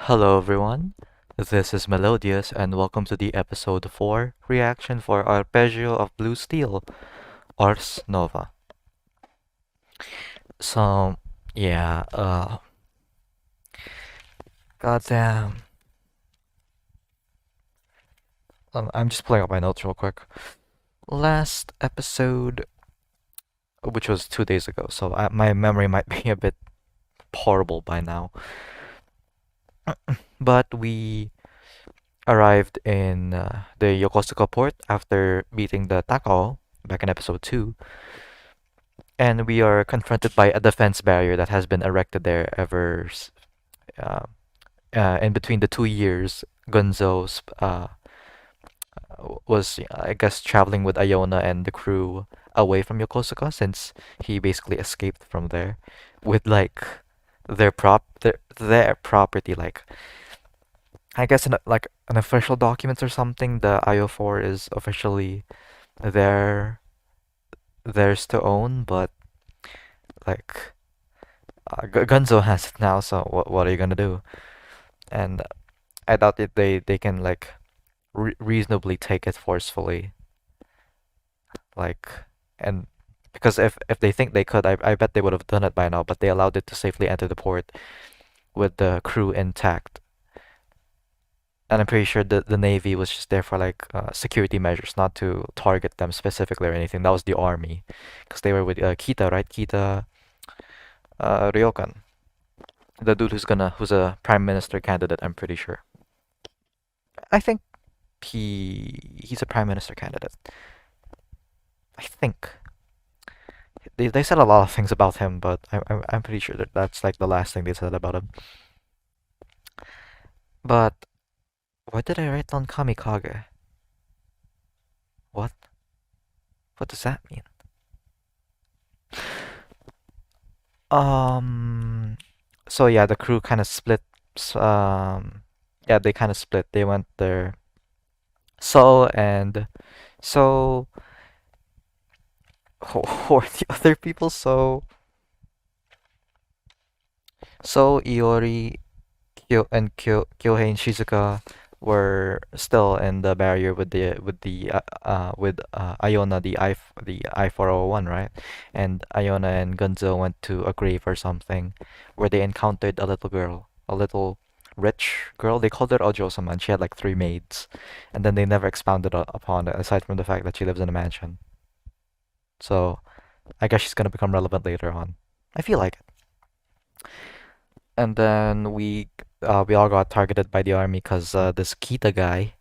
Hello everyone, this is Melodious and welcome to the episode 4 reaction for Arpeggio of Blue Steel, Ars Nova. So, yeah, goddamn. I'm just pulling up my notes real quick. Last episode, which was 2 days ago, so my memory might be a bit horrible by now. But we arrived in the Yokosuka port after beating the Takao back in episode 2. And we are confronted by a defense barrier that has been erected there uh, in between the 2 years. Gunzo's was, I guess, traveling with Iona and the crew away from Yokosuka since he basically escaped from there with like their property, like I guess in like an official documents or something. The IO4 is officially their theirs to own, but like Gunzo has it now, so what are you gonna do? And I doubt it they can like reasonably take it forcefully, like and because if they think they could, I bet they would have done it by now, but they allowed it to safely enter the port with the crew intact. And I'm pretty sure the Navy was just there for like security measures, not to target them specifically or anything. That was the army, because they were with Kita, right? Kita Ryokan, the dude who's a prime minister candidate. I'm pretty sure. I think he's a prime minister candidate. I think they said a lot of things about him, but I'm pretty sure that that's like the last thing they said about him. But why did I write down kamikage? What? What does that mean? Um. So yeah, the crew kind of split. Yeah, they kind of split. They went there. So and so. Who are the other people? So Iori, Kyohei and Shizuka were still in the barrier with Iona, the I-401, right? And Iona and Gunzo went to a grave or something where they encountered a little girl, a little rich girl. They called her Ojo-sama, and she had like three maids, and then they never expounded upon it aside from the fact that she lives in a mansion. So I guess she's gonna become relevant later on. I feel like it. And then we all got targeted by the army because this Kita guy.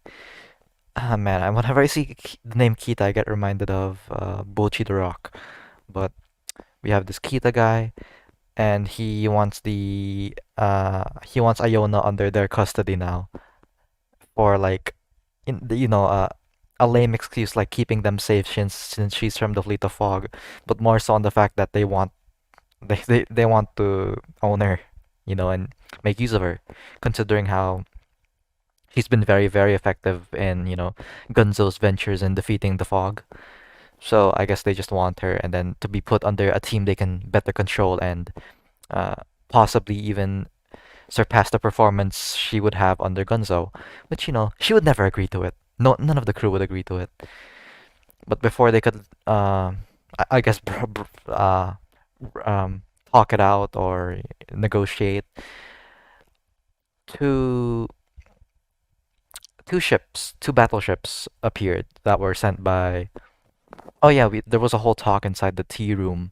Ah man, whenever I see the name Kita, I get reminded of Bochi the Rock. But we have this Kita guy, and he wants Iona under their custody now for like a lame excuse like keeping them safe since she's from the Fleet of Fog, but more so on the fact that they want to own her, and make use of her, considering how she's been very, very effective in, Gunzo's ventures in defeating the Fog. So I guess they just want her and then to be put under a team they can better control and uh, possibly even surpass the performance she would have under Gunzo, which, she would never agree to it. No, none of the crew would agree to it. But before they could, I guess, talk it out or negotiate, two two battleships appeared that were sent by. Oh yeah, there was a whole talk inside the tea room,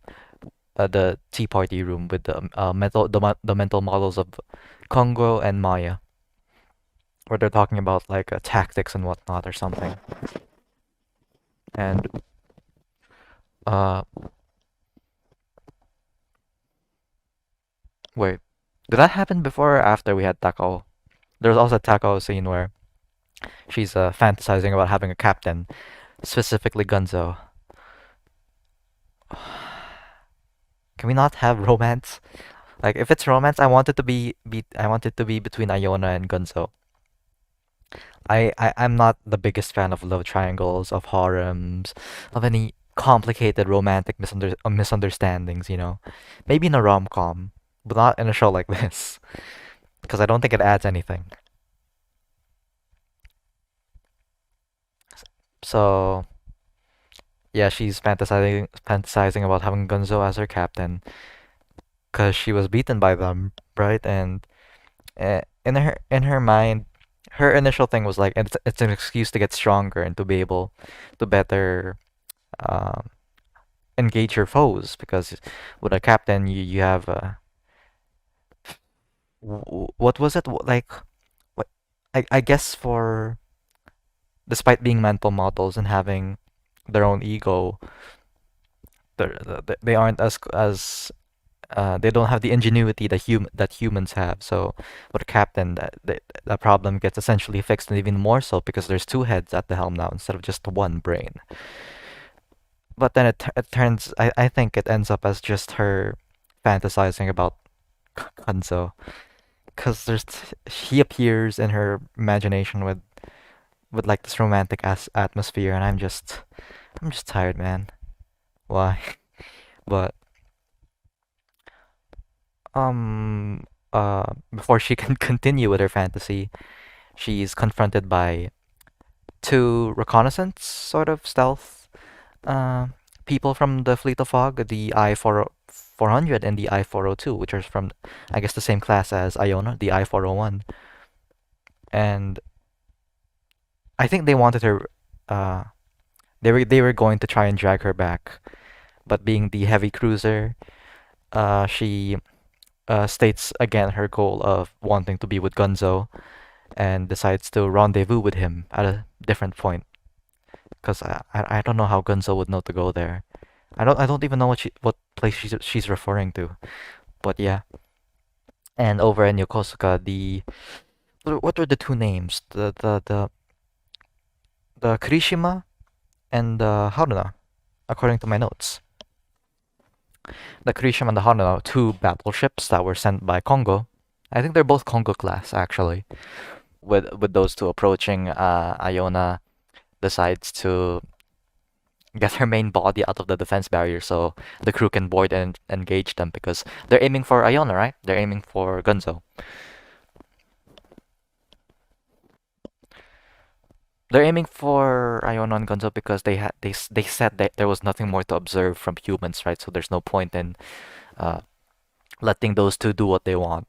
the tea party room with the mental models of Congo and Maya, where they're talking about like tactics and whatnot or something. And uh, wait, did that happen before or after we had Takao? There was also a Takao scene where she's fantasizing about having a captain, specifically Gunzo. Can we not have romance? Like if it's romance, I want it to be between Iona and Gunzo. I'm not the biggest fan of love triangles, of harems, of any complicated romantic misunderstandings, Maybe in a rom-com, but not in a show like this. because I don't think it adds anything. So yeah, she's fantasizing about having Gunzo as her captain because she was beaten by them, right? And in her mind, her initial thing was like it's an excuse to get stronger and to be able to better um, engage your foes because with a captain you have what was it like what I guess for despite being mental models and having their own ego, they aren't as they don't have the ingenuity that humans have. So with a captain, that problem gets essentially fixed, and even more so because there's two heads at the helm now instead of just one brain. But then it turns, I think it ends up as just her fantasizing about Hanzo, because he appears in her imagination with like this romantic atmosphere, and I'm just tired, man. Why? But um before she can continue with her fantasy, she's confronted by two reconnaissance sort of stealth uh, people from the Fleet of Fog, the I-400 and the I-402, which are from, I guess, the same class as Iona, the I-401. And I think they wanted her, uh, they were going to try and drag her back, but being the heavy cruiser, she states again her goal of wanting to be with Gunzo and decides to rendezvous with him at a different point. Because I don't know how Gunzo would know to go there. I don't even know what place she's referring to. But yeah. And over in Yokosuka, what were the two names? The Kirishima and the Haruna, according to my notes. The Kirishima and the Haruna, two battleships that were sent by Kongo. I think they're both Kongo class actually. With those two approaching, Iona decides to get her main body out of the defense barrier so the crew can board and engage them because they're aiming for Iona, right? They're aiming for Gunzo. They're aiming for Iona and Gunzo because they said that there was nothing more to observe from humans, right? So there's no point in uh, letting those two do what they want.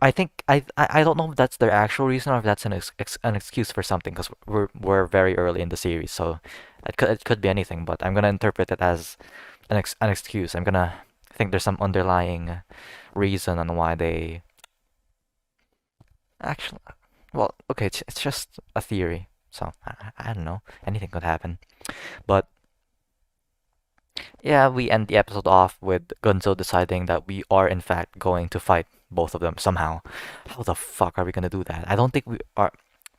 I think I don't know if that's their actual reason or if that's an excuse for something because we're very early in the series, so it could be anything. But I'm gonna interpret it as an excuse. I'm gonna think there's some underlying reason on why they actually. Well, okay, it's just a theory, so I don't know. Anything could happen. But yeah, we end the episode off with Gunzo deciding that we are in fact going to fight both of them somehow. How the fuck are we gonna do that? I don't think we are.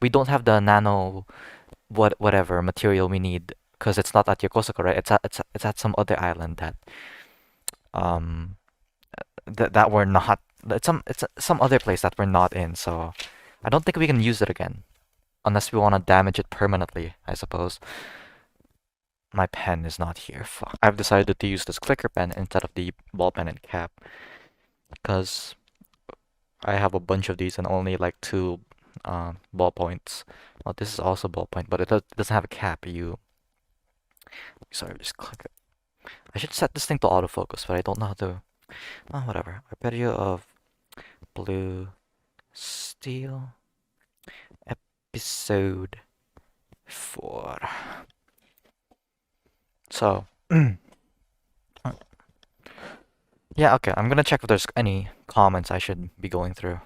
We don't have the nano whatever material we need because it's not at Yokosuka, right? It's at some other island um that we're not. It's some other place that we're not in. So I don't think we can use it again unless we want to damage it permanently, I suppose. My pen is not here. Fuck. I've decided to use this clicker pen instead of the ball pen and cap because I have a bunch of these and only like two ballpoints. Well, this is also ballpoint, but it doesn't have a cap. Sorry, just click it. I should set this thing to autofocus, but I don't know how to. Oh, whatever. Arpeggio of Blue Steel, episode 4. So, yeah, okay. I'm gonna check if there's any comments I should be going through.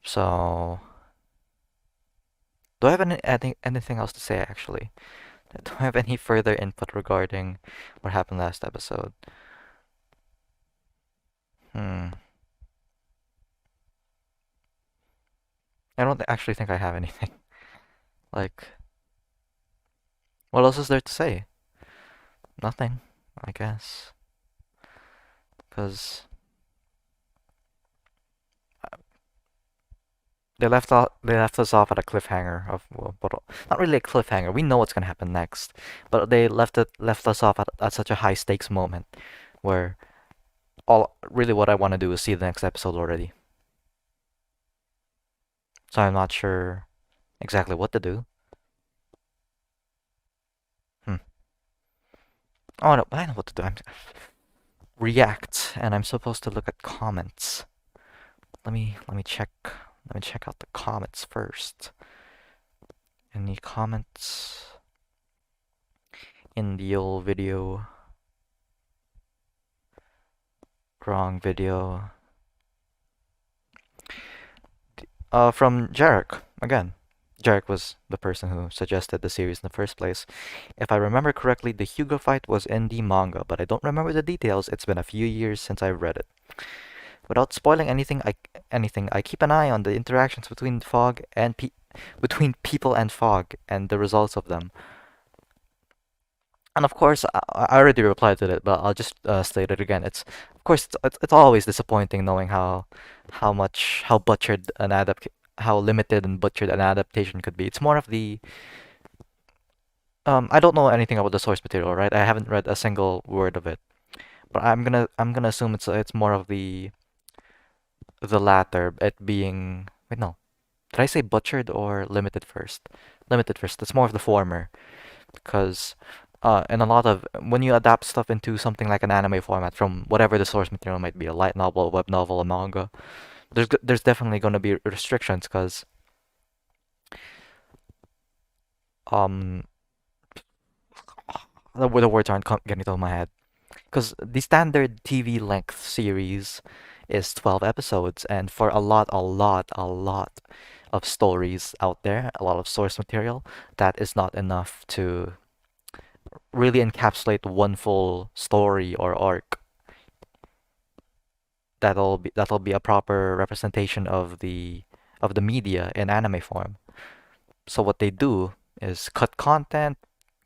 So, do I have anything else to say actually? Do I have any further input regarding what happened last episode? Hmm. I don't actually think I have anything. Like, what else is there to say? Nothing, I guess. Because they left us off at a cliffhanger of well, but not really a cliffhanger. We know what's gonna happen next, but they left us off at such a high stakes moment where all really what I want to do is see the next episode already. so I'm not sure exactly what to do. Hmm. Oh no, I know what to do. I'm react, and I'm supposed to look at comments. Let me check. Let me check out the comments first. Any comments in the old video? Wrong video. From Jarek again. Jarek was the person who suggested the series in the first place. If I remember correctly, the Hugo fight was in the manga, but I don't remember the details. It's been a few years since I read it. Without spoiling anything, I keep an eye on the interactions between Fog and between people and Fog and the results of them. And of course, I already replied to it, but I'll just state it again. It's of course it's always disappointing knowing how butchered an adapt how limited and butchered an adaptation could be. It's more of the I don't know anything about the source material, right? I haven't read a single word of it, but I'm gonna assume it's more of the latter. It being wait no, did I say butchered or limited first? Limited first. It's more of the former because in a lot of when you adapt stuff into something like an anime format from whatever the source material might be, a light novel, a web novel, a manga, there's definitely going to be restrictions because um the words aren't getting to my head because the standard TV length series is 12 episodes, and for a lot of stories out there, a lot of source material, that is not enough to really encapsulate one full story or arc that'll be a proper representation of the media in anime form. So what they do is cut content,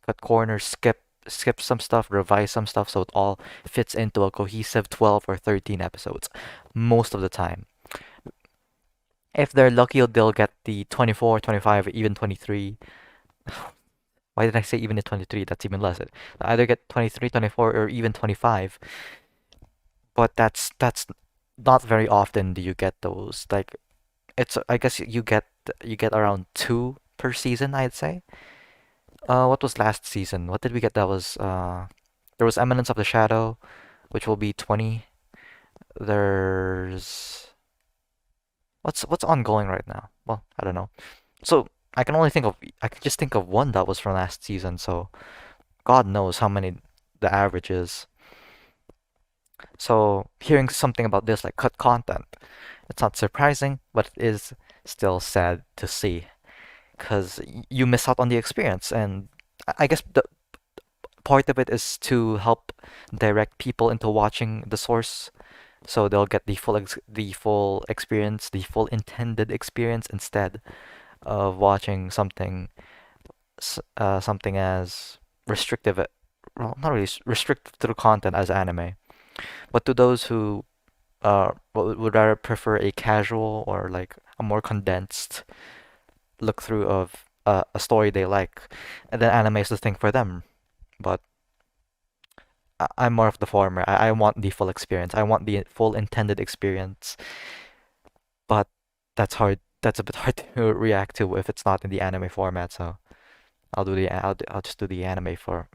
cut corners, skip some stuff, revise some stuff so it all fits into a cohesive 12 or 13 episodes most of the time. If they're lucky, they'll get the 24, 25, even 23. Why did I say even the 23? That's even less. They either get 23, 24, or even 25. But that's not very often do you get those. Like it's I guess you get around two per season, I'd say. What was last season? What did we get? That was there was Eminence of the Shadow, which will be 20. There's what's ongoing right now? Well, I don't know. So I can just think of one that was from last season. So God knows how many the average is. So hearing something about this like cut content, it's not surprising, but it is still sad to see because you miss out on the experience. And I guess the part of it is to help direct people into watching the source, so they'll get the full experience, the full intended experience instead of watching something as restrictive. Well, not really restrictive to the content as anime, but to those who would rather prefer a casual or like a more condensed look through of a story they like, and then anime is the thing for them. But I'm more of the former. I want the full experience. I want the full intended experience. But that's hard. That's a bit hard to react to if it's not in the anime format. So I'll just do the anime for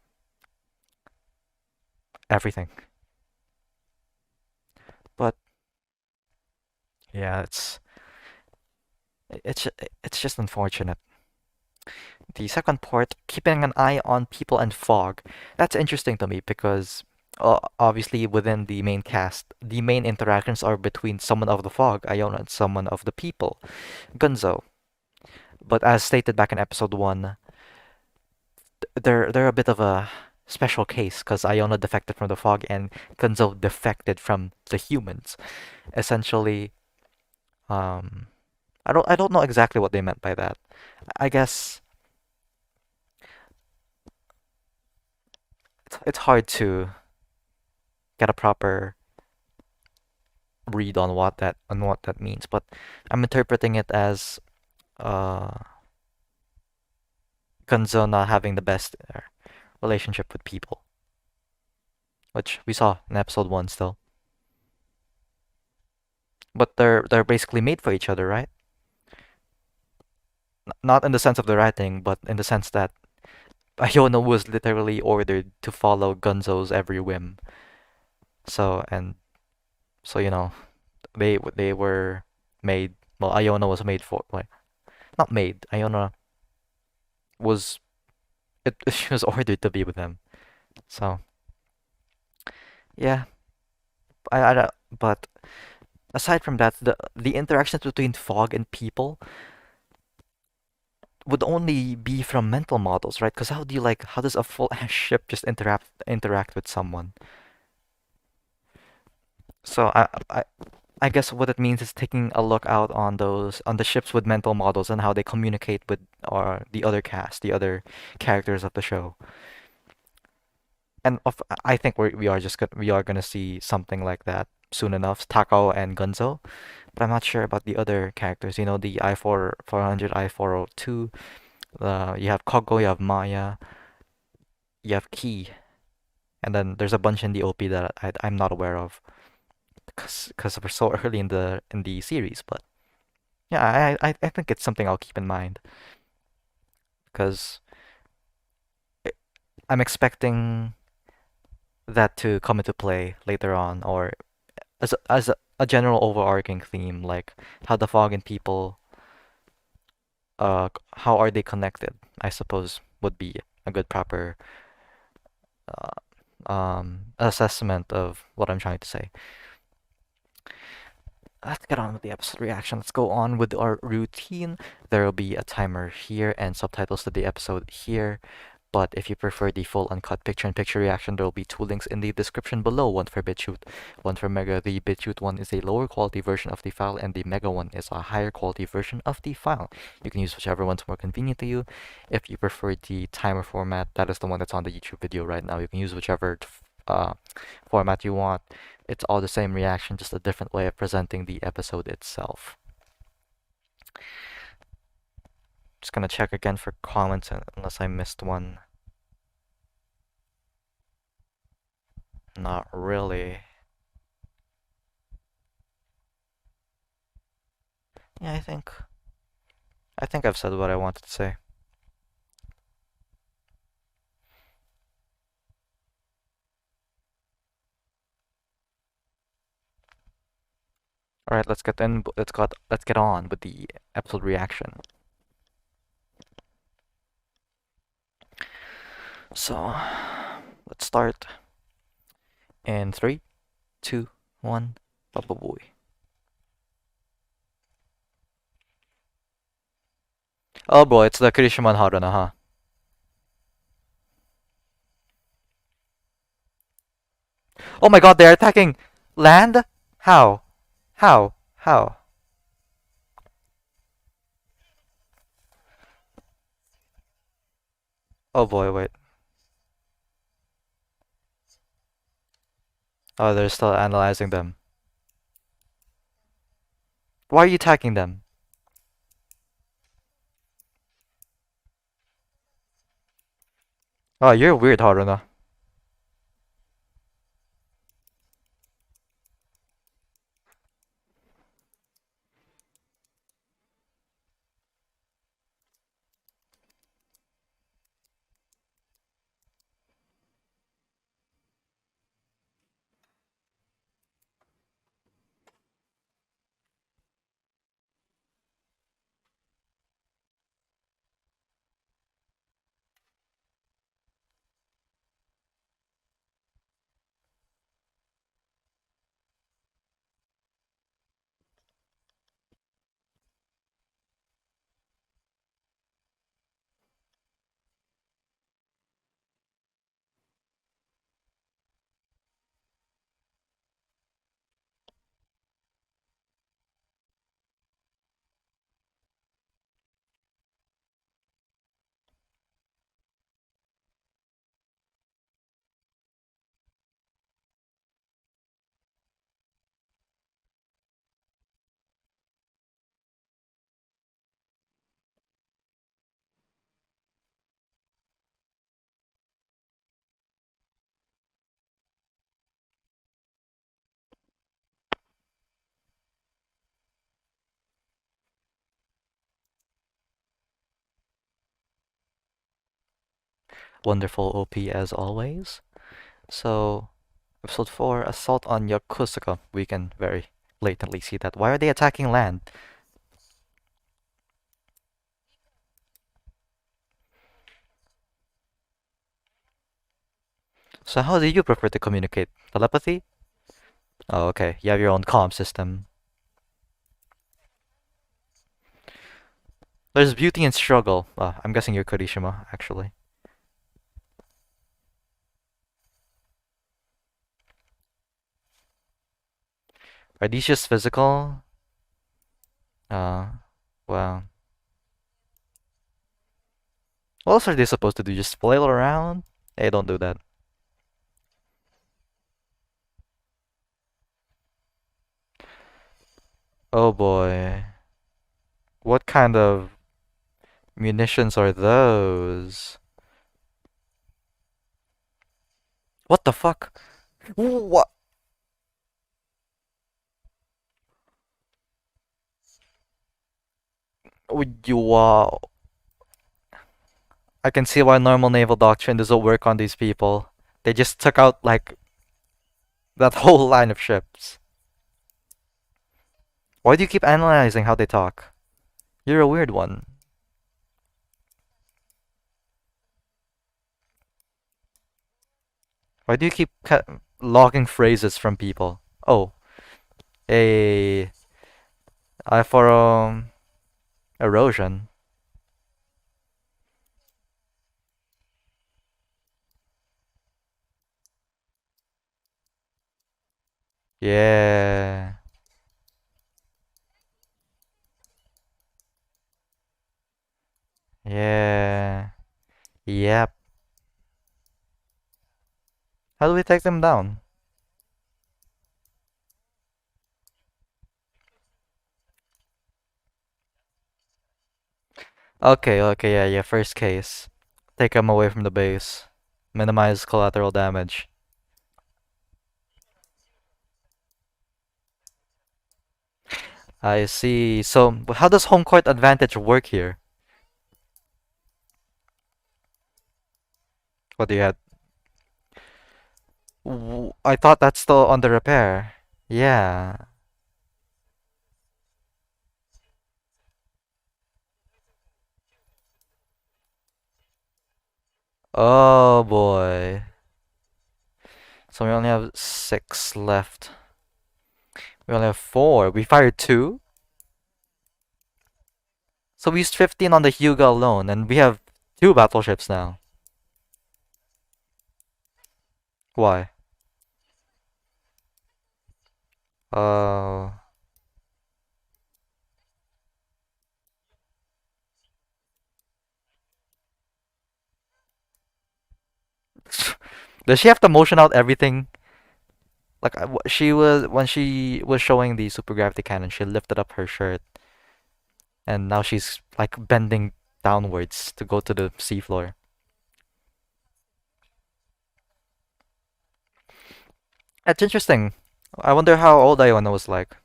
everything. But yeah, it's it's just unfortunate. The second part, keeping an eye on people and fog, that's interesting to me because obviously within the main cast, the main interactions are between someone of the fog, Iona, and someone of the people, Gunzo. But as stated back in episode one, they're a bit of a special case because Iona defected from the fog and Gunzo defected from the humans. Essentially, um, I don't know exactly what they meant by that. I guess it's hard to get a proper read on what that means, but I'm interpreting it as uh Gunzo not having the best relationship with people, which we saw in episode one still. But they're basically made for each other, right? Not in the sense of the writing, but in the sense that Iono was literally ordered to follow Gunzo's every whim. So and so they were made. Well, Iona was made for like not made. Iona was she was ordered to be with him. So yeah, but aside from that, the interactions between fog and people would only be from mental models, right? Because how does a full ass ship just interact with someone? So I guess what it means is taking a look out on the ships with mental models and how they communicate with the other cast, the other characters of the show. And I think we are gonna see something like that soon enough, Takao and Gunzo. But I'm not sure about the other characters. You know, the I-400, I-402. You have Kogo, you have Maya, you have Key, and then there's a bunch in the OP that I'm not aware of because we're so early in the series. But yeah, I think it's something I'll keep in mind because I'm expecting that to come into play later on, or as a general overarching theme, like how the fog and people, how are they connected? I suppose would be a good proper assessment of what I'm trying to say. Let's get on with the episode reaction. Let's go on with our routine. There will be a timer here and subtitles to the episode here. But if you prefer the full uncut picture-in-picture reaction, there will be two links in the description below, one for BitChute, one for Mega. The BitChute one is a lower quality version of the file, and the Mega one is a higher quality version of the file. You can use whichever one's more convenient to you. If you prefer the timer format, that is the one that's on the YouTube video right now. You can use whichever uh, format you want. It's all the same reaction, just a different way of presenting the episode itself. Just gonna check again for comments unless I missed one. Not really. Yeah, I think I've said what I wanted to say. All right, let's get on with the episode reaction. So, let's start in three, two, one. Baba boy. Oh boy, it's the Kirishima and Haruna, huh? Oh my God, they're attacking land? How? How? How? Oh boy, wait. Oh, they're still analyzing them. Why are you attacking them? Oh, you're weird, Haruna. Wonderful OP as always. So, episode 4, Assault on Yokosuka. We can very blatantly see that. Why are they attacking land? So how do you prefer to communicate? Telepathy? Oh, okay. You have your own comm system. There's beauty in struggle. I'm guessing you're Kurishima, actually. Are these just physical? Uh, well. What else are they supposed to do? Just flail around? Hey, don't do that. Oh boy. What kind of munitions are those? What the fuck? What? Wow. I can see why normal naval doctrine doesn't work on these people. They just took out, like, that whole line of ships. Why do you keep analyzing how they talk? You're a weird one. Why do you keep logging phrases from people? Oh, a I for erosion. Yeah, yeah, yep. How do we take them down? Okay, okay, yeah, yeah. First case. Take them away from the base. Minimize collateral damage. I see. So, how does home court advantage work here? What do you have? I thought that's still under repair. Yeah. Oh boy. So we only have 6 left. We only have 4. We fired 2. So we used 15 on the Hyuga alone, and we have 2 battleships now. Why? Uh, does she have to motion out everything? Like she was when she was showing the super gravity cannon, she lifted up her shirt, and now she's like bending downwards to go to the seafloor. That's interesting. I wonder how old Iona was like.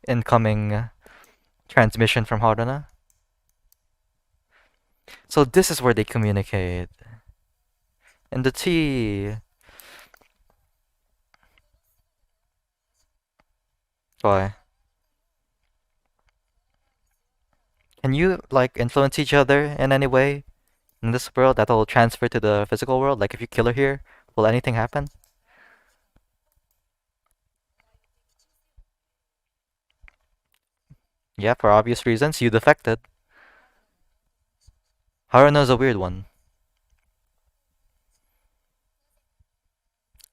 Incoming transmission from Haruna. So this is where they communicate. In the T. Why? Can you like influence each other in any way in this world that'll transfer to the physical world? Like if you kill her here, will anything happen? Yeah, for obvious reasons, you defected. Haruno's a weird one.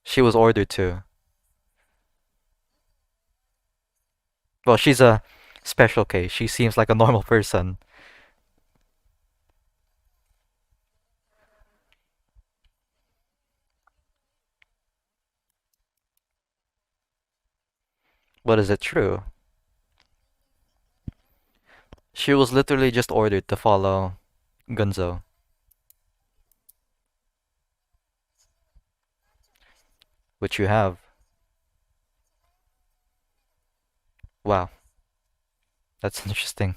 She was ordered to. Well, she's a special case. She seems like a normal person. But is it true? She was literally just ordered to follow Gunzo, which you have. Wow, that's an interesting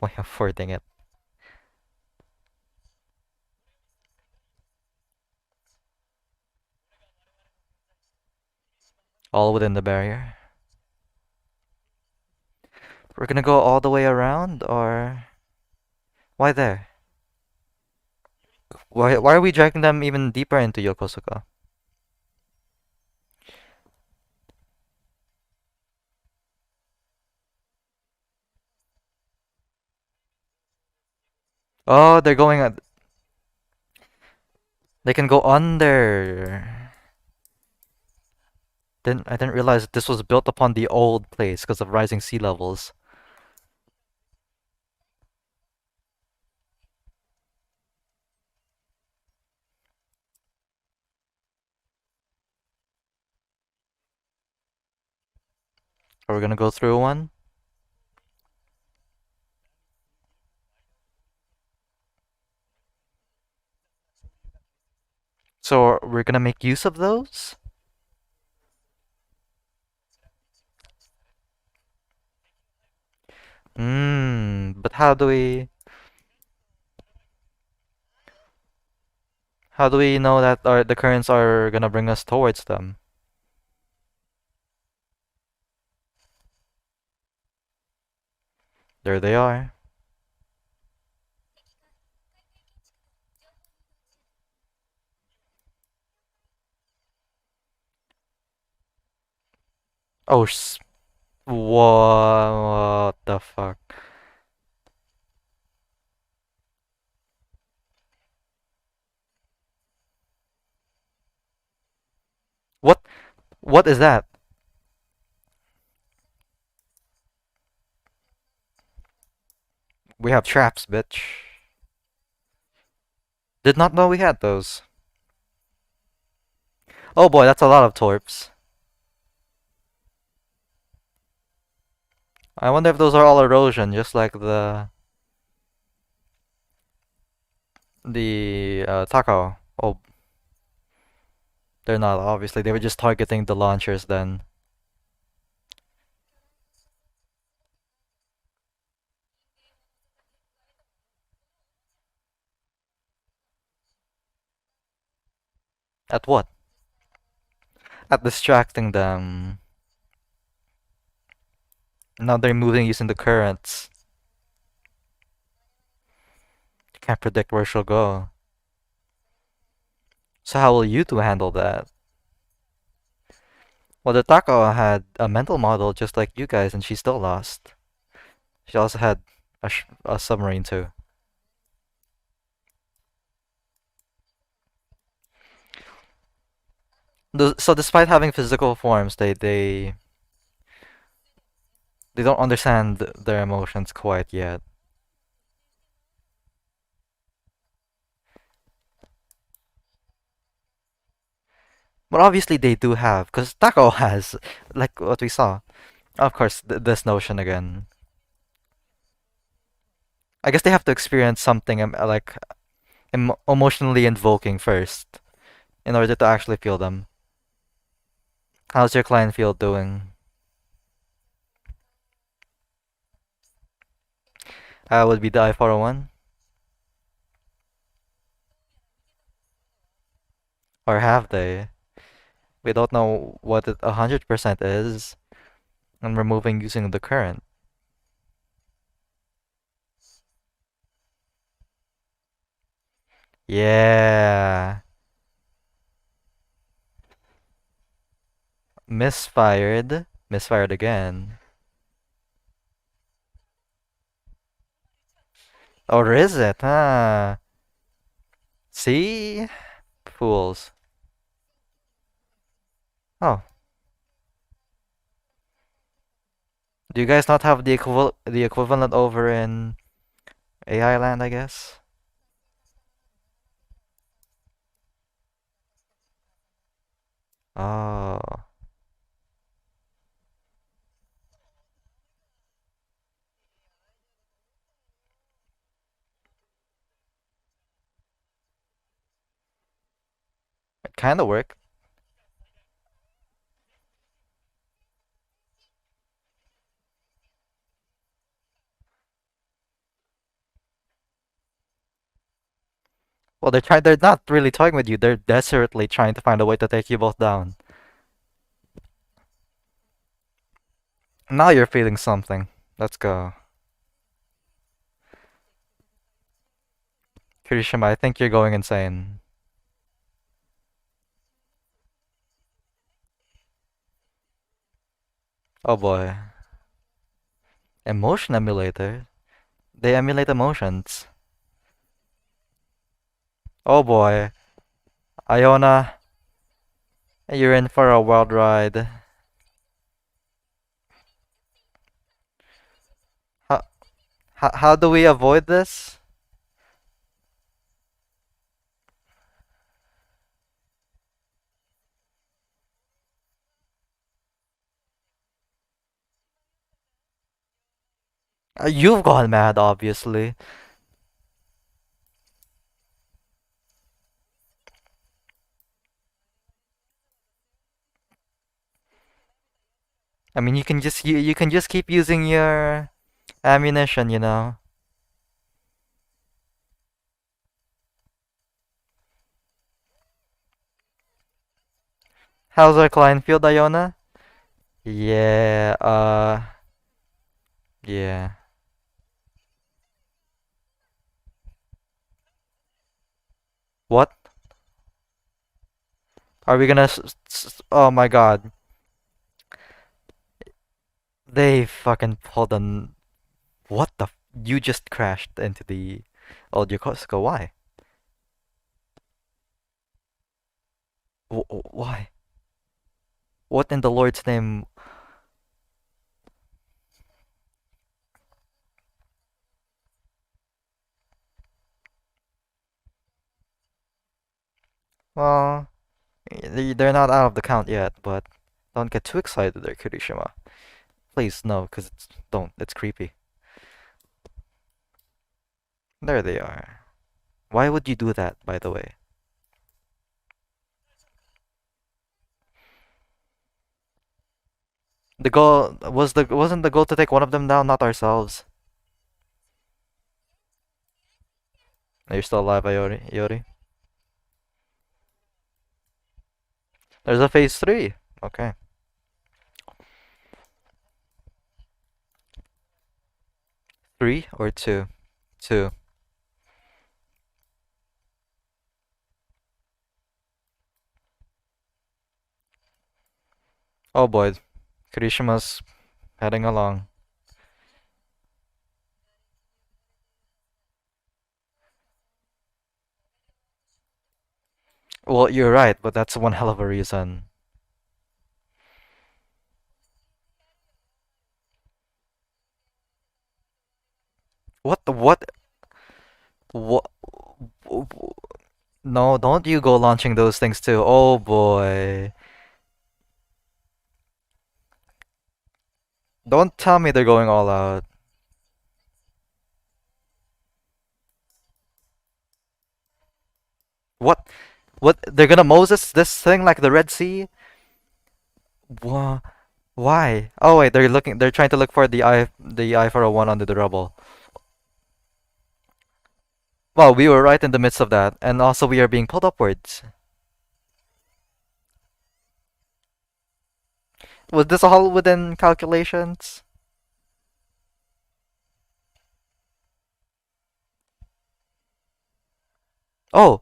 way of wording it. All within the barrier. We're gonna go all the way around, or why there? Why are we dragging them even deeper into Yokosuka? Oh, they're going. They can go under. I didn't realize this was built upon the old place because of rising sea levels. Are we gonna go through one? So we're gonna make use of those? But how do we know that the currents are gonna bring us towards them? There they are. Oh, what the fuck? What what is that? We have traps, bitch. Did not know we had those. Oh boy, that's a lot of torps. I wonder if those are all erosion, just like the taco. Oh, they're not, obviously. They were just targeting the launchers then. At what? At distracting them. Now they're moving using the currents. Can't predict where she'll go. So how will you two handle that? Well, the taco had a mental model just like you guys, and she still lost. She also had a submarine too. So despite having physical forms, they don't understand their emotions quite yet. But obviously they do have, because Taco has, like what we saw. Of course, this notion again. I guess they have to experience something like emotionally invoking first in order to actually feel them. How's your client field doing? Would be the I-401? Or have they? We don't know what it 100% is, and we're moving using the current. Yeah. Misfired. Misfired again. Or is it, huh? See? Fools. Oh, do you guys not have the equivalent over in AI land, I guess? Oh, it kind of worked. Well, they're not really toying with you. They're desperately trying to find a way to take you both down. Now you're feeling something. Let's go. Kirishima, I think you're going insane. Oh boy. Emotion emulator? They emulate emotions. Oh boy. Iona, you're in for a wild ride. How, how do we avoid this? You've gone mad, obviously. I mean, you can just keep using your ammunition, you know. How's our client feel, Iona? Yeah, yeah. What? Are we gonna oh my god. They fucking pulled an what the you just crashed into the audio Costco. Why? Why? What in the Lord's name? Well, they're not out of the count yet, but don't get too excited there, Kirishima. Please, no, because it's don't. It's creepy. There they are. Why would you do that, by the way? The goal wasn't the goal to take one of them down, not ourselves. Are you still alive, Iori? There's a phase three. Okay. Three or two? Two. Oh boy. Kirishima's heading along. Well, you're right, but that's one hell of a reason. What the what? What? No, don't you go launching those things too. Oh boy. Don't tell me they're going all out. What? What? They're gonna Moses this thing like the Red Sea? Wha Why? Oh wait, they're trying to look for the eye for a one under the rubble. Well, we were right in the midst of that, and also we are being pulled upwards. Was this all within calculations? Oh,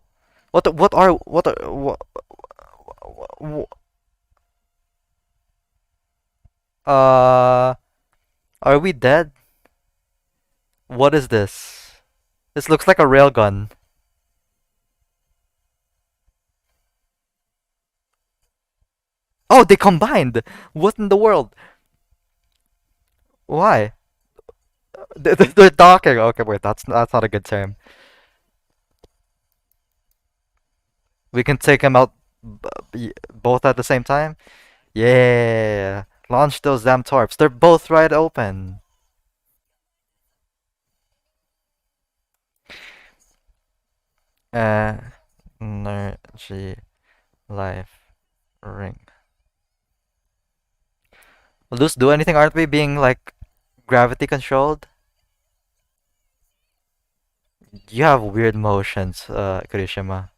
wh- uh are we dead? What is this? This looks like a railgun. Oh, they combined. What in the world? Why? They're docking. Okay, wait, that's not a good term. We can take them out both at the same time. Yeah, launch those damn torps. They're both right open. Energy, life, ring. Will those do anything? Aren't we being like gravity controlled? You have weird motions, Kurishima.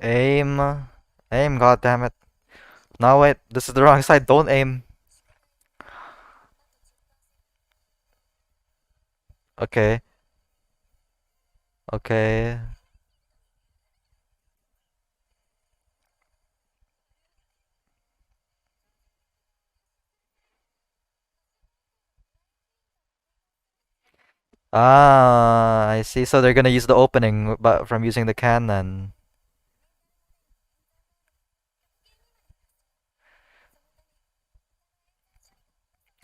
Aim. Aim, god damn it. No, wait, this is the wrong side. Don't aim. Okay. Okay. Ah, I see. So they're gonna use the opening, but from using the cannon.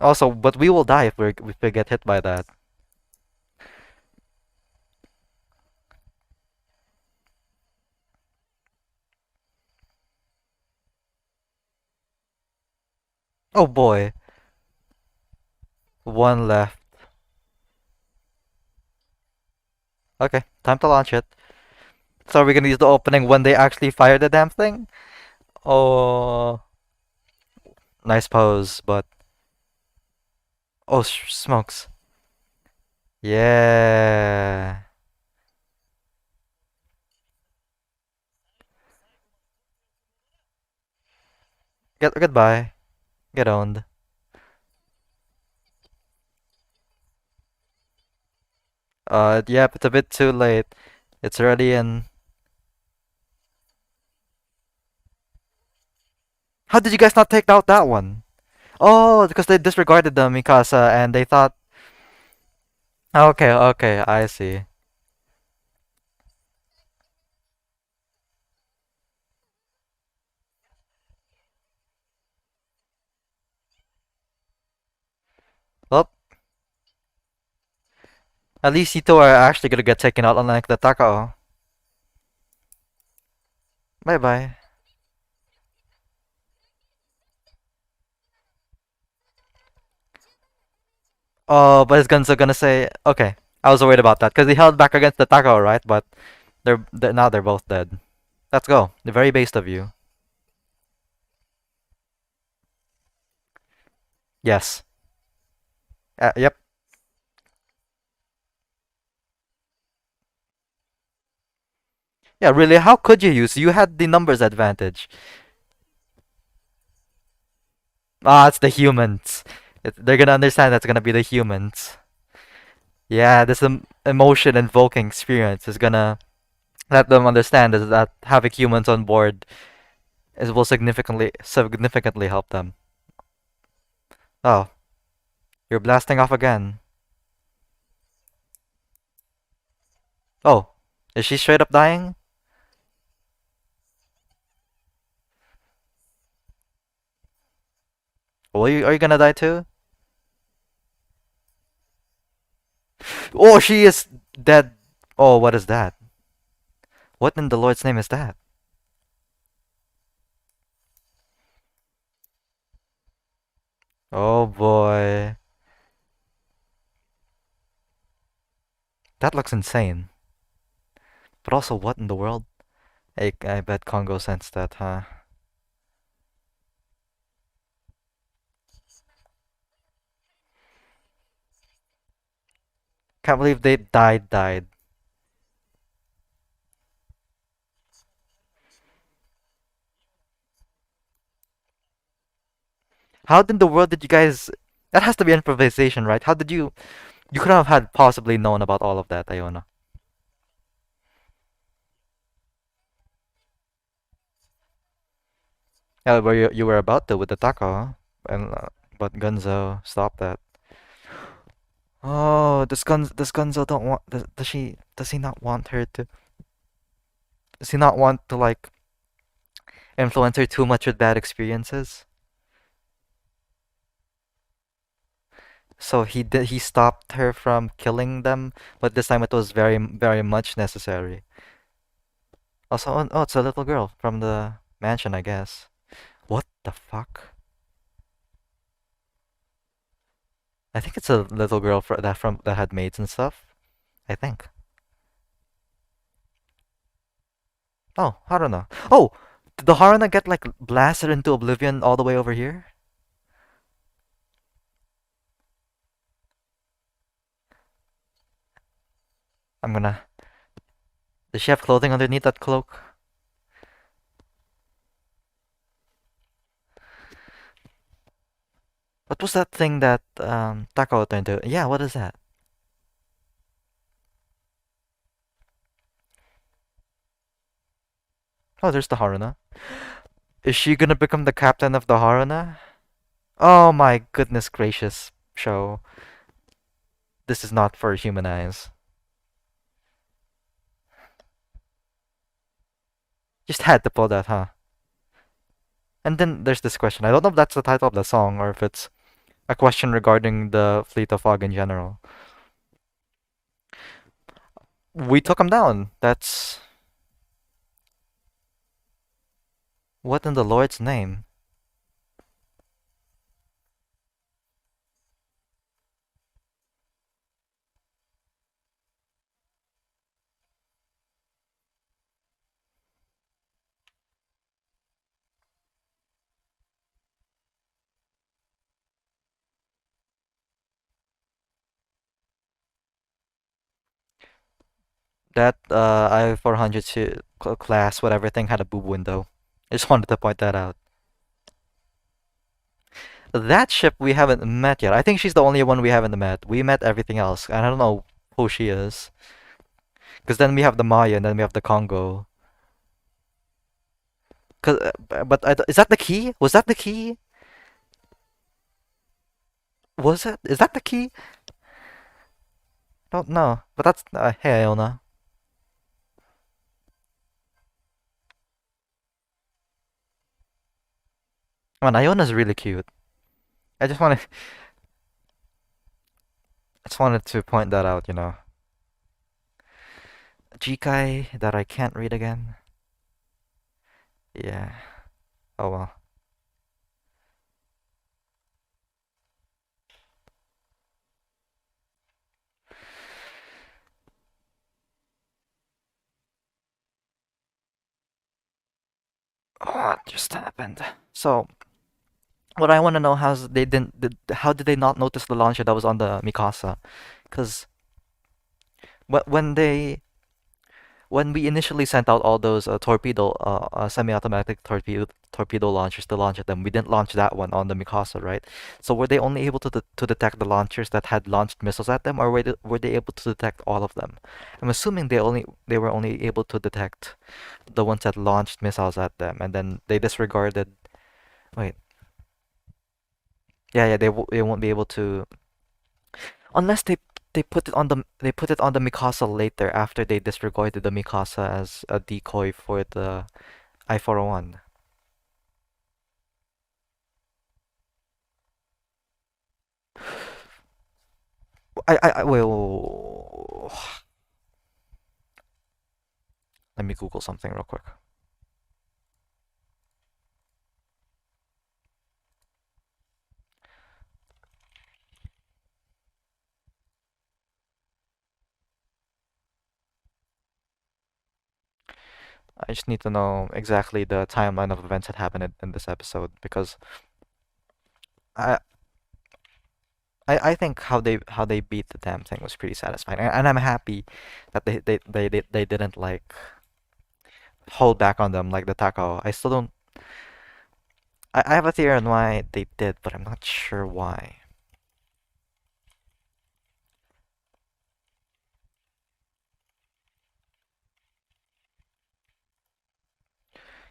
Also, but we will die if we get hit by that. Oh boy. One left. Okay, time to launch it. So are we gonna use the opening when they actually fire the damn thing? Oh, nice pose, but oh, smokes. Yeah. Goodbye. Get owned. Yep, it's a bit too late. It's already in. How did you guys not take out that one? Oh, because they disregarded the Mikasa and they thought. Okay, okay, I see. Well, at least you two are actually gonna get taken out, unlike the Takao. Bye bye. Oh, but is Gunzo gonna say? Okay, I was worried about that because he held back against the Takao, right? But they're now they're both dead. Let's go. The very based of you. Yes. Yep. Yeah, really, how could you use? You had the numbers advantage. Ah, it's the humans. They're gonna understand that's gonna be the humans. Yeah, this emotion invoking experience is gonna let them understand that having humans on board is will significantly help them. Oh, you're blasting off again. Oh, is she straight up dying? Are you gonna die too? Oh, she is dead. Oh, what is that? What in the Lord's name is that? Oh boy. That looks insane. But also, what in the world? I bet Congo sensed that, huh? Can't believe they died. How in the world did you guys... That has to be improvisation, right? How did you... You could have had possibly known about all of that, Iona. Yeah, where you were about to with the taco, huh? And but Gunzo stopped that. Oh, does Gunzo don't want does he not want her to does he not want to like influence her too much with bad experiences? So he stopped her from killing them, but this time it was very much necessary. Also, oh, it's a little girl from the mansion, I guess. What the fuck? I think it's a little girl from that had maids and stuff. I think. Oh, Haruna. Oh, did the Haruna get like blasted into oblivion all the way over here? I'm gonna. Does she have clothing underneath that cloak? What was that thing that Takao turned to? Yeah, what is that? Oh, there's the Haruna. Is she gonna become the captain of the Haruna? Oh my goodness gracious, show. This is not for human eyes. Just had to pull that, huh? And then there's this question. I don't know if that's the title of the song or if it's a question regarding the Fleet of Fog in general. We took him down. That's what in the Lord's name? That I-400 class, whatever thing, had a boob window. I just wanted to point that out. That ship we haven't met yet. I think she's the only one we haven't met. We met everything else, and I don't know who she is. Because then we have the Maya, and then we have the Congo. Cause, is that the key? Was that the key? Was it? Is that the key? Don't know. But that's hey Iona. Man, Iona's really cute. I just wanted to point that out. Jikai that I can't read again. Yeah. Oh well. What just happened? So what I want to know how did they not notice the launcher that was on the Mikasa? Because when they when we initially sent out all those semi-automatic torpedo launchers to launch at them, we didn't launch that one on the Mikasa, right? So were they only able to detect the launchers that had launched missiles at them, or were they able to detect all of them? I'm assuming they were only able to detect the ones that launched missiles at them, and then they disregarded. Wait, yeah, yeah, they won't be able to unless they put it on the Mikasa later after they disregarded the Mikasa as a decoy for the I-401. Wait, let me Google something real quick. I just need to know exactly the timeline of events that happened in this episode because I I think how they beat the damn thing was pretty satisfying, and I'm happy that they didn't like hold back on them like the Takao. I still don't. I have a theory on why they did, but I'm not sure why.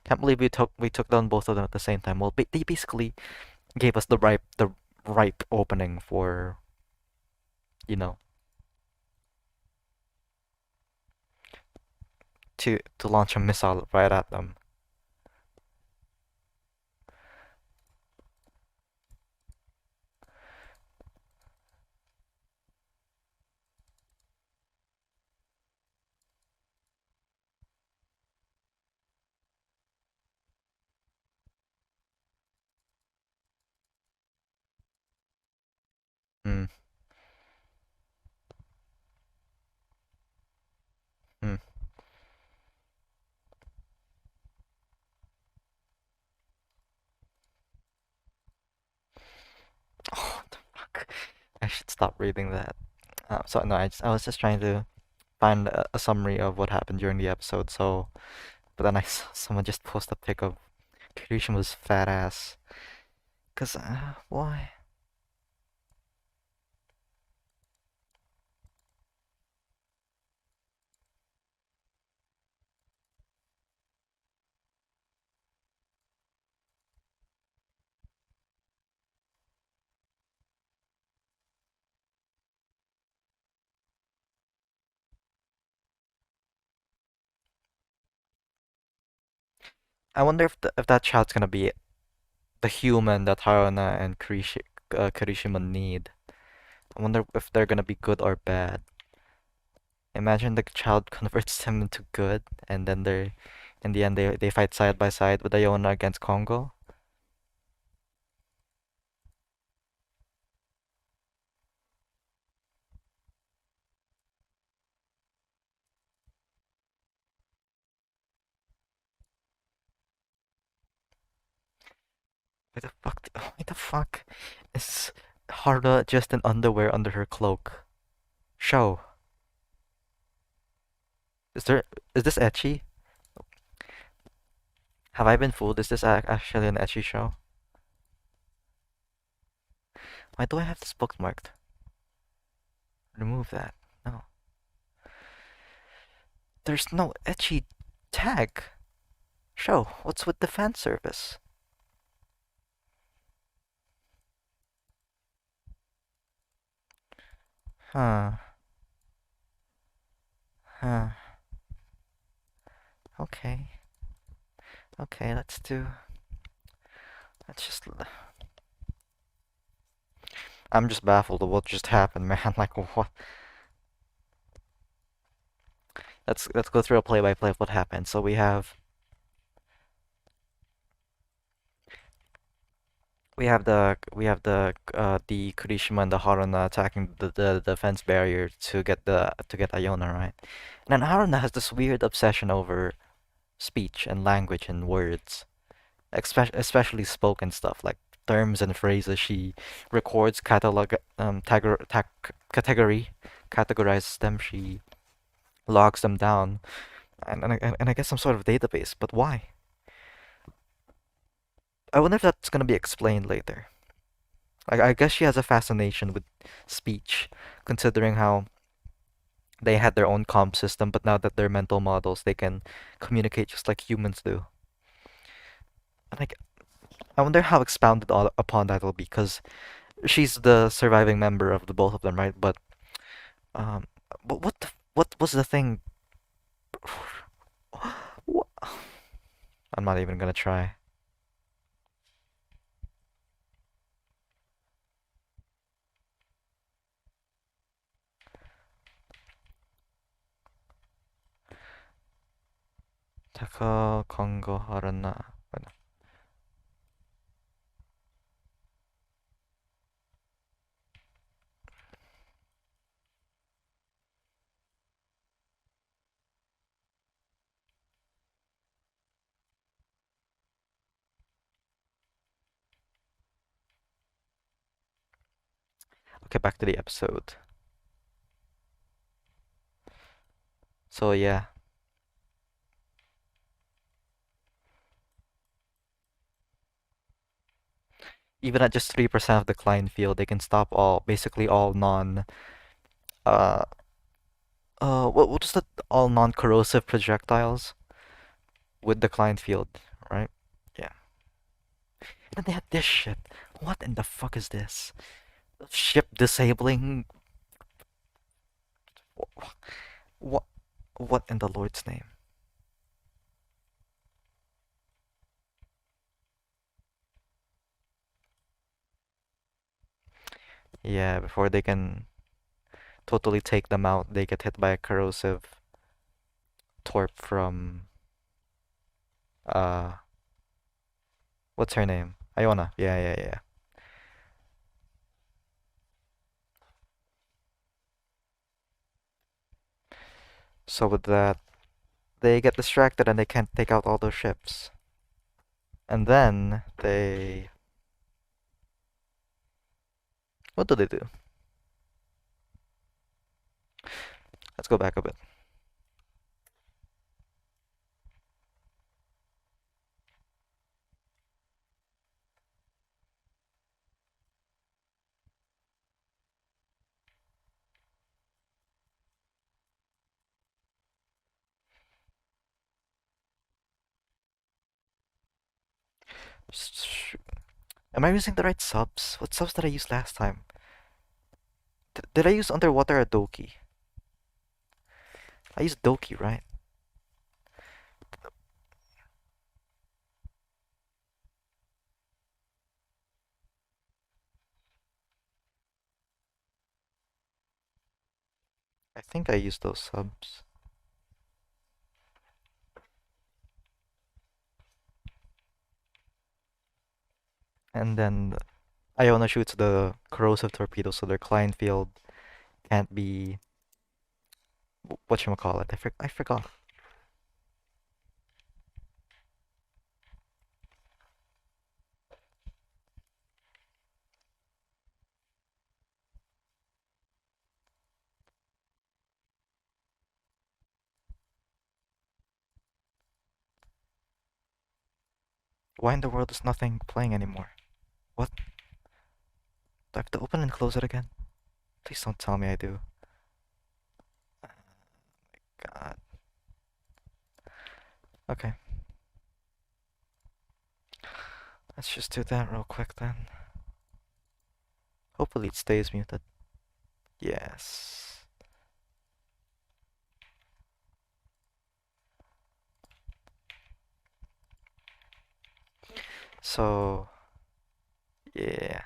Can't believe we took down both of them at the same time. Well, they basically gave us the ripe opening for you know to launch a missile right at them. Hmm. Hmm. Oh, what the fuck! I should stop reading that. So no, I was just trying to find a summary of what happened during the episode. So, but then I saw someone just post a pic of Kirishima's fat ass. Cause why? I wonder if that child's gonna be the human that Haruna and Kirishima need. I wonder if they're gonna be good or bad. Imagine the child converts him into good, and then in the end, they fight side by side with Iona against Congo. Why the fuck is Haruna just in underwear under her cloak? Show. Is there, is this etchy? Have I been fooled? Is this actually an etchy show? Why do I have this bookmarked? Remove that. No. There's no etchy tag. Show, what's with the fan service? Huh. Huh. Okay. Okay, let's just I'm just baffled of what just happened, man. Like what? Let's go through a play by play of what happened. So we have the Kurishima and the Haruna attacking the defense barrier to get Iona, right? And then Haruna has this weird obsession over speech and language and words, especially spoken stuff like terms and phrases. She records, catalog category categorizes them. She logs them down, and I guess some sort of database. But why? I wonder if that's gonna be explained later. I guess she has a fascination with speech, considering how they had their own comp system, but now that they're mental models, they can communicate just like humans do. And I wonder how expounded upon that will be, because she's the surviving member of the both of them, right? Um, but what was the thing? What? I'm not even gonna try. Taka Kongo Haruna. Okay, back to the episode. So yeah, even at just 3% of the Klein field, they can stop basically all uh, what is that? All non-corrosive projectiles with the Klein field, right? Yeah. And then they had this shit. What in the fuck is this? Ship disabling? What? What in the Lord's name? Yeah, before they can totally take them out, they get hit by a corrosive torp from uh, what's her name? Iona. Yeah, yeah, yeah. So with that, they get distracted and they can't take out all those ships. And then what do they do? Let's go back a bit. Am I using the right subs? What subs did I use last time? Did I use underwater or Doki? I used Doki, right? I think I used those subs. And then Iona shoots the corrosive torpedo, so their client field can't be whatchamacallit. I forgot. Why in the world is nothing playing anymore? What? Do I have to open and close it again? Please don't tell me I do. God. Okay, let's just do that real quick then. Hopefully it stays muted. Yes. So, yeah.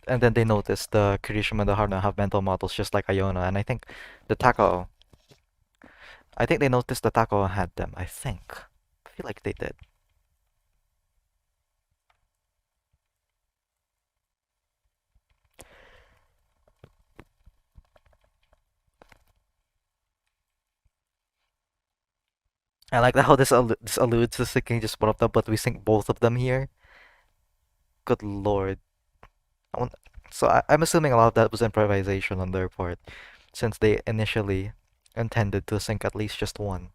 And then they noticed the Kirishima and the Haruna have mental models just like Iona, and the Tako, I think they noticed the Tako had them, I think. I feel like they did. I like how this alludes to sinking just one of them, but we sink both of them here. Good lord. I want, I'm assuming a lot of that was improvisation on their part, since they initially intended to sink at least just one.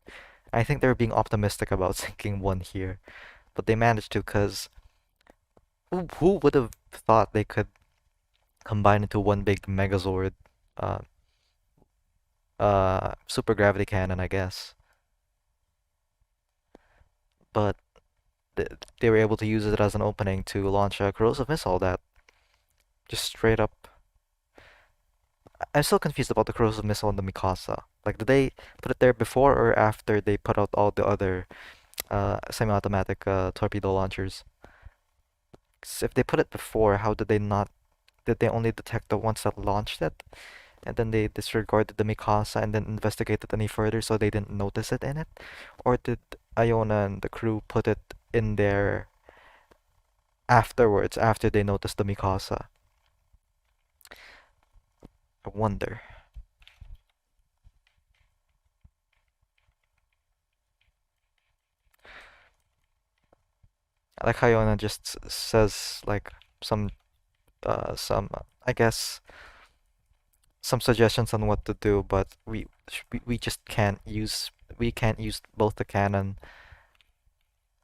I think they were being optimistic about sinking one here, but they managed to because who would have thought they could combine into one big Megazord, uh, super gravity cannon, I guess. But th they were able to use it as an opening to launch a corrosive missile that just straight up. I'm still confused about the corrosive missile and the Mikasa. Like, did they put it there before or after they put out all the other semi-automatic torpedo launchers? 'Cause if they put it before, how did they not? Did they only detect the ones that launched it? And then they disregarded the Mikasa and then investigated any further so they didn't notice it in it? Or did Iona and the crew put it in there afterwards, after they noticed the Mikasa? I wonder. I like how Iona just says like some I guess some suggestions on what to do, but we just can't use both the cannon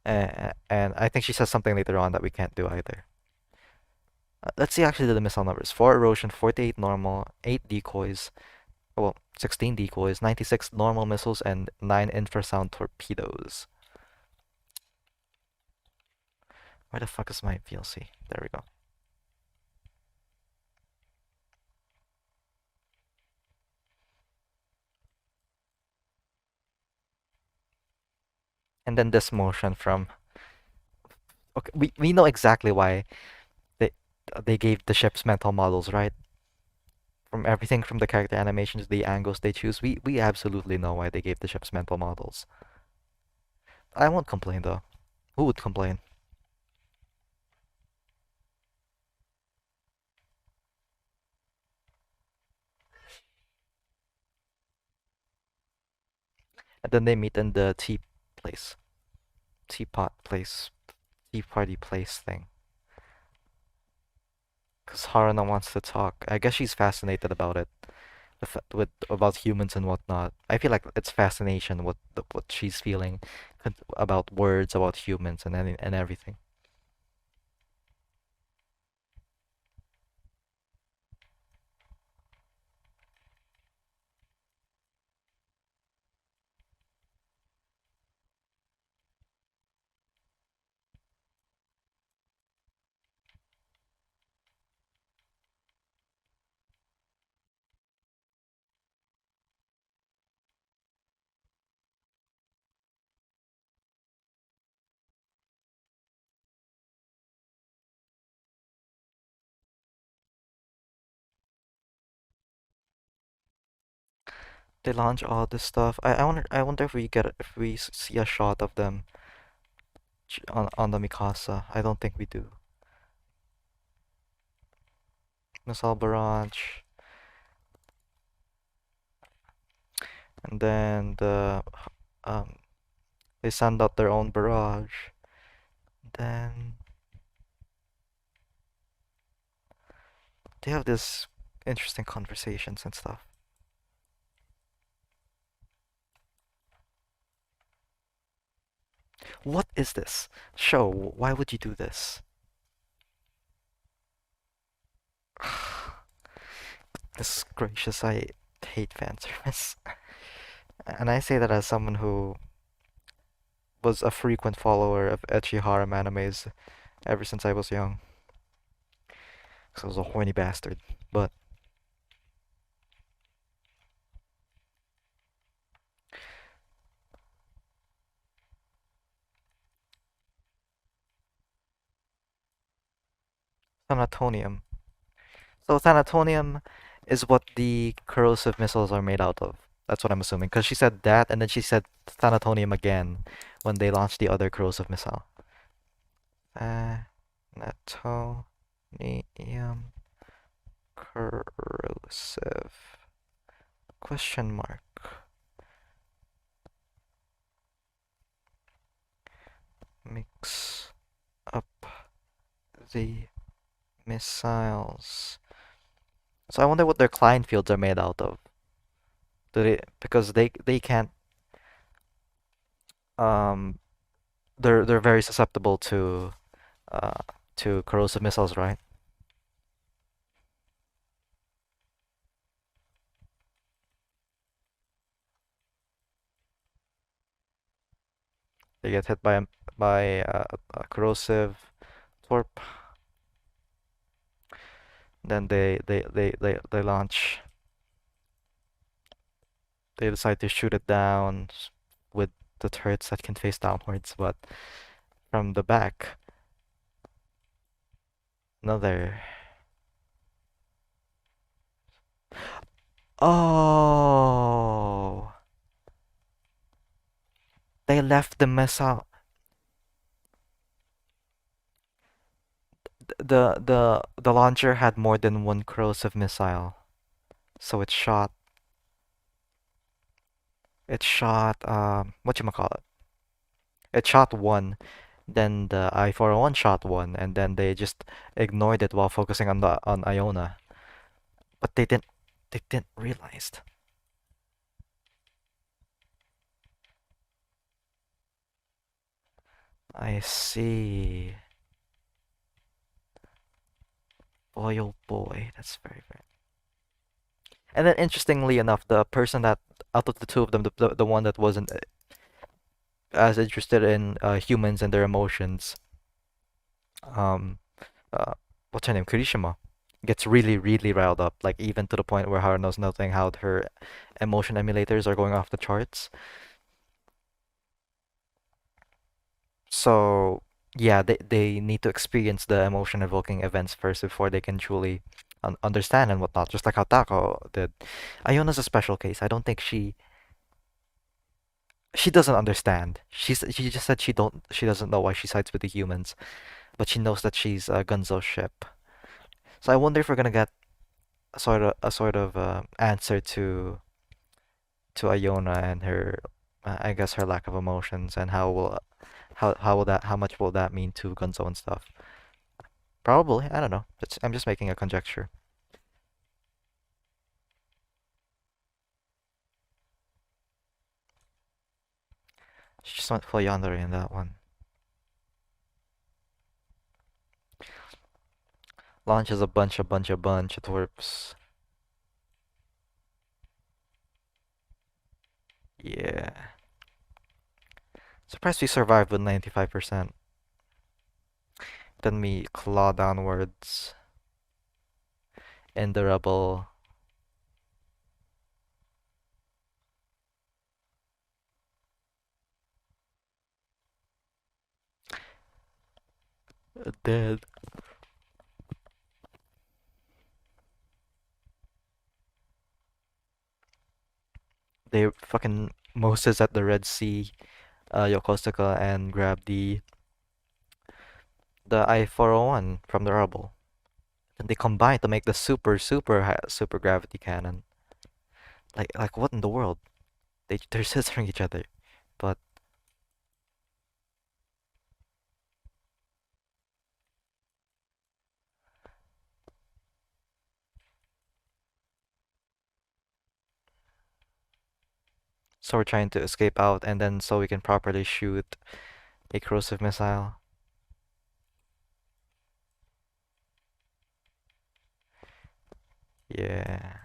and I think she says something later on that we can't do either. Let's see actually the missile numbers. 4 erosion, 48 normal, 8 decoys, well, 16 decoys, 96 normal missiles, and 9 infrasound torpedoes. Where the fuck is my VLC? There we go. And then this motion from okay, we know exactly why they they gave the ships mental models, right? From everything from the character animations, the angles they choose, we absolutely know why they gave the ships mental models. I won't complain though. Who would complain? And then they meet in the place, teapot place, tea party place thing. Cause Haruna wants to talk. I guess she's fascinated about it, with about humans and whatnot. I feel like it's fascination what she's feeling about words, about humans, and everything. They launch all this stuff. I wonder if we get if we see a shot of them on the Mikasa. I don't think we do. Missile barrage, and then um they send out their own barrage. Then they have this interesting conversations and stuff. What is this? Show, why would you do this? This gracious, I hate fan service. And I say that as someone who was a frequent follower of ecchi harem animes ever since I was young. So I was a horny bastard. But Thanatonium. So Thanatonium is what the corrosive missiles are made out of. That's what I'm assuming. Because she said that, and then she said Thanatonium again when they launched the other corrosive missile. Thanatonium corrosive. Question mark. Mix up the missiles. So I wonder what their Klein fields are made out of. Because they can't um they're very susceptible uh to corrosive missiles, right? They get hit by a corrosive torp, then they launch. They decide to shoot it down with the turrets that can face downwards, but from the back, another. Oh, they left the missile. The launcher had more than one corrosive missile, so it shot what you call it? It shot one, then the I-401 shot one, and then they just ignored it while focusing on Iona. But they didn't realize. I see. Boy, oh boy, that's very, very. And then, interestingly enough, the person that out of the two of them, the one that wasn't as interested in humans and their emotions, um, uh, what's her name, Kirishima, gets really, really riled up, like even to the point where Haruno's noting how her emotion emulators are going off the charts. So yeah, they need to experience the emotion evoking events first before they can truly understand and whatnot. Just like how Tako did. Iona's a special case. I don't think she doesn't understand. She just said she doesn't know why she sides with the humans, but she knows that she's Gunzo's ship. So I wonder if we're gonna get a sort of answer to Iona and her I guess her lack of emotions and how much will that mean to Gunzo and stuff. Probably, I don't know. I'm just making a conjecture. She just went full yandere in that one. Launches a bunch of twerps. Yeah. Surprised we survived with 95%. Then we claw downwards in the rubble. Dead. they fucking Moses at the Red Sea, Yokosuka, and grab the I-401 from the rubble. And they combine to make the super gravity cannon. Like what in the world? They're scissoring each other. But so we're trying to escape out, and then so we can properly shoot a corrosive missile. Yeah.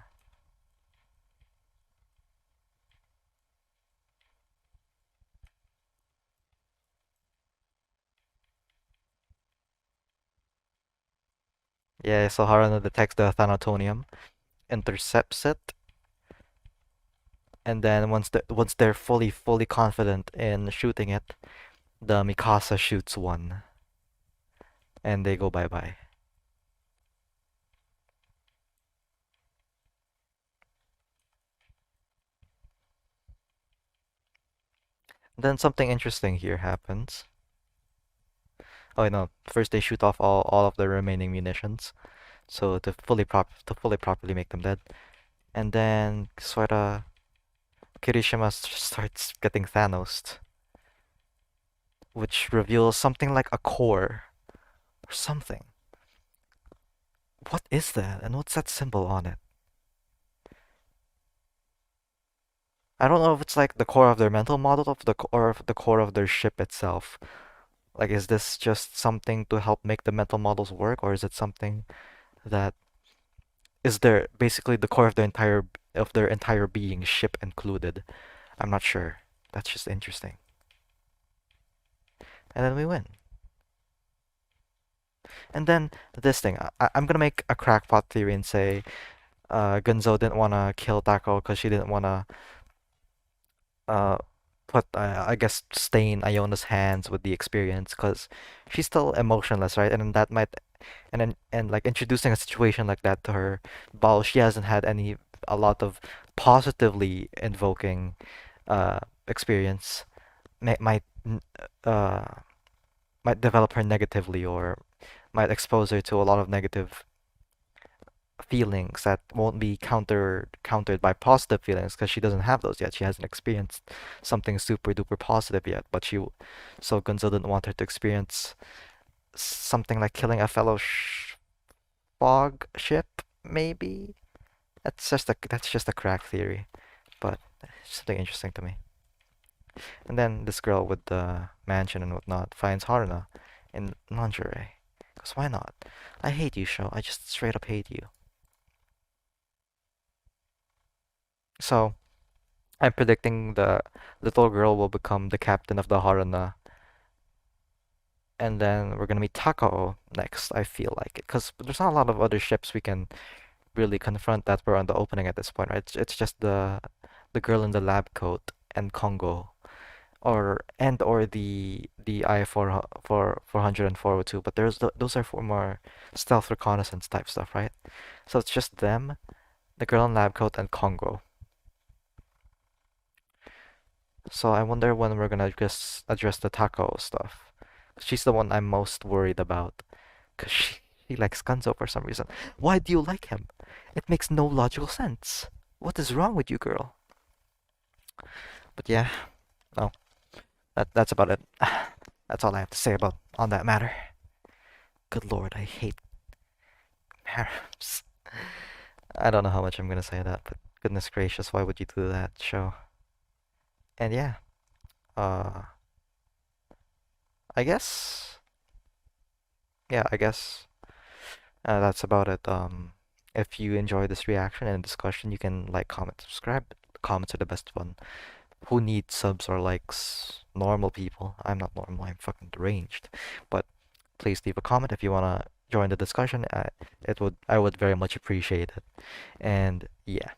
Yeah, so Haruna detects the Thanatonium, intercepts it, and then once they're fully confident in shooting it, the Mikasa shoots one, and they go bye-bye. Then something interesting here happens. Oh no, first they shoot off all of the remaining munitions, so to fully properly make them dead. And then sorta Kirishima starts getting Thanos, which reveals something like a core or something. What is that? And what's that symbol on it? I don't know if it's like the core of their mental model or the core of their ship itself. Like, is this just something to help make the mental models work, or is it something that is there basically the core of their entire being, ship included? I'm not sure. That's just interesting. And then we win. And then this thing, I'm gonna make a crackpot theory and say, Gunzo didn't wanna kill Tako because she didn't wanna uh put I guess stain Iona's hands with the experience because she's still emotionless, right? And then that might and like introducing a situation like that to her while she hasn't had a lot of positively invoking experience might uh might develop her negatively or might expose her to a lot of negative feelings that won't be countered by positive feelings because she doesn't have those yet. She hasn't experienced something super duper positive yet. So Gunzo didn't want her to experience something like killing a fellow fog ship, maybe. That's just a crack theory, but it's something interesting to me. And then this girl with the mansion and whatnot finds Haruna in lingerie. Because why not? I hate you, show. I just straight up hate you. So I'm predicting the little girl will become the captain of the Haruna, and then we're gonna meet Takao next. I feel like it, because there's not a lot of other ships we can really confront that were on the opening at this point, right? It's just the girl in the lab coat and Kongo, or the I 400 and 402. But those are for more stealth reconnaissance type stuff, right? So it's just them, the girl in lab coat, and Kongo. So I wonder when we're gonna just address the Taco stuff. She's the one I'm most worried about. Cause she likes Gunzo for some reason. Why do you like him? It makes no logical sense. What is wrong with you, girl? But yeah, no, that's about it. That's all I have to say about on that matter. Good lord, I hate harems. I don't know how much I'm gonna say that, but goodness gracious, why would you do that, show? And yeah, uh, I guess, I guess that's about it. If you enjoy this reaction and discussion, you can like, comment, subscribe. Comments are the best fun. Who needs subs or likes? Normal people. I'm not normal. I'm fucking deranged. But please leave a comment if you wanna join the discussion. I would very much appreciate it. And yeah,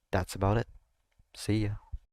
that's about it. See ya.